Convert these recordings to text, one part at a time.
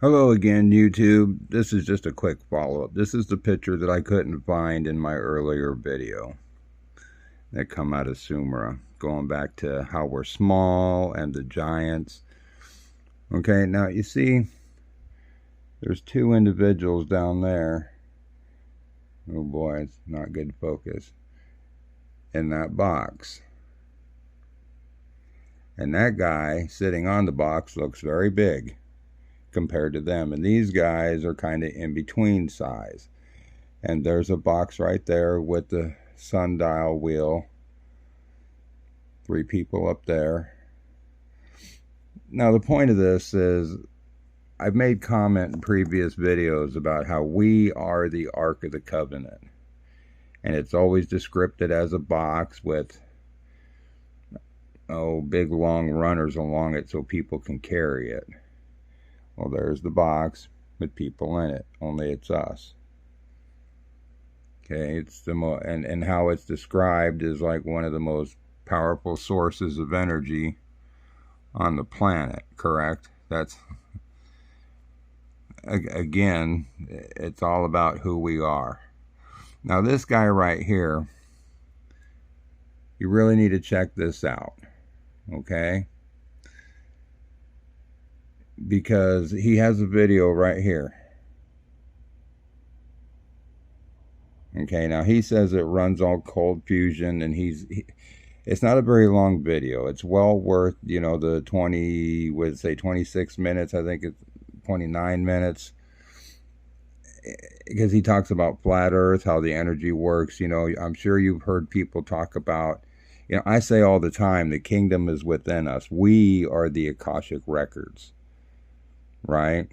Hello again, YouTube. This is just a quick follow-up. This is the picture that I couldn't find in my earlier video that come out of Sumera, going back to how we're small and the giants. Okay, now you see, there's two individuals down there. Oh boy, it's not good focus. In that box. And that guy sitting on the box looks very big compared to them. And these guys are kind of in between size. And there's a box right there with the sundial wheel. 3 people up there. Now the point of this is I've made comment in previous videos about how we are the Ark of the Covenant. And it's always described as a box with big long runners along it so people can carry it. Well, there's the box with people in it, only it's us. Okay, it's the and how it's described is like one of the most powerful sources of energy on the planet, correct? That's, again, it's all about who we are. Now this guy right here, you really need to check this out, okay? Because he has a video right here. Okay, now he says it runs on cold fusion, and it's not a very long video. It's well worth, the 26 minutes. I think it's 29 minutes. Because he talks about flat earth, how the energy works. I'm sure you've heard people talk about, I say all the time, the kingdom is within us. We are the Akashic records, right?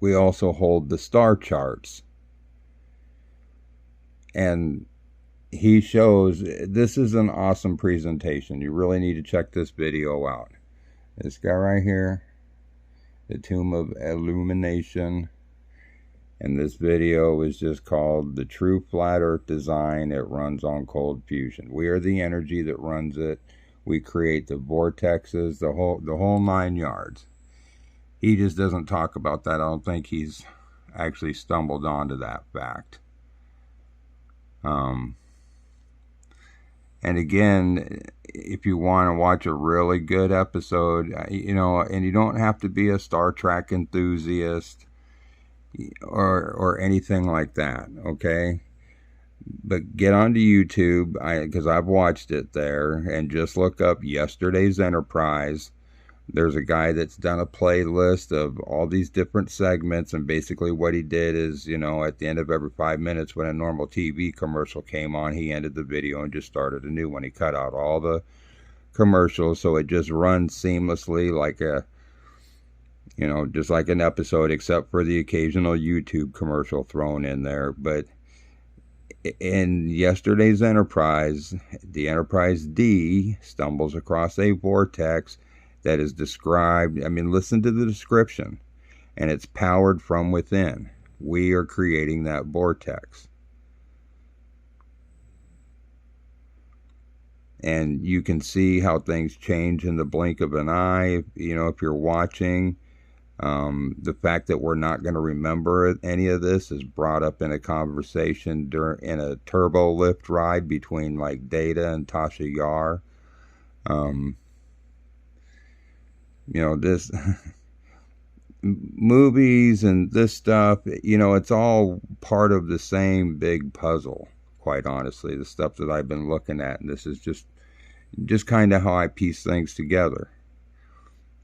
We also hold the star charts. And he shows, this is an awesome presentation. You really need to check this video out. This guy right here, the Tomb of Illumination. And this video is just called The True Flat Earth Design. It runs on cold fusion. We are the energy that runs it. We create the vortexes, the whole 9 yards. He just doesn't talk about that. I don't think he's actually stumbled onto that fact. And again, if you want to watch a really good episode, and you don't have to be a Star Trek enthusiast or anything like that, okay? But get onto YouTube, because I've watched it there, and just look up Yesterday's Enterprise. There's a guy that's done a playlist of all these different segments, and basically what he did is, at the end of every 5 minutes when a normal TV commercial came on, he ended the video and just started a new one. He cut out all the commercials, so it just runs seamlessly like just like an episode, except for the occasional YouTube commercial thrown in there. But in Yesterday's Enterprise, the Enterprise D stumbles across a vortex that is described. Listen to the description. And it's powered from within. We are creating that vortex. And you can see how things change in the blink of an eye. If you're watching, the fact that we're not going to remember any of this is brought up in a conversation in a turbo lift ride between like Data and Tasha Yar. This movies and this stuff, it's all part of the same big puzzle, quite honestly, the stuff that I've been looking at. And this is just kind of how I piece things together.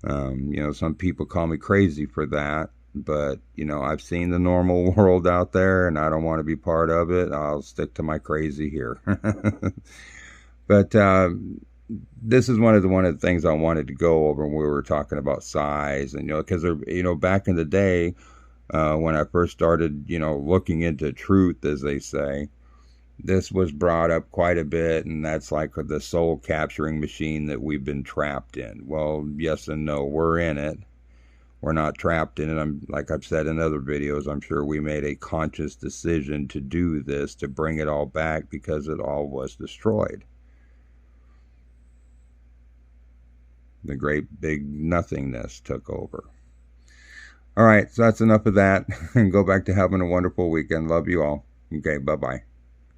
Some people call me crazy for that, but, I've seen the normal world out there and I don't want to be part of it. I'll stick to my crazy here. But, this is one of the things I wanted to go over when we were talking about size, and because back in the day, when I first started looking into truth, as they say, this was brought up quite a bit, and that's like the soul capturing machine that we've been trapped in. Well, yes and no. We're in it. We're not trapped in it. Like I've said in other videos, I'm sure we made a conscious decision to do this, to bring it all back, because it all was destroyed. The great big nothingness took over. All right, so that's enough of that. And go back to having a wonderful weekend. Love you all. Okay, bye-bye.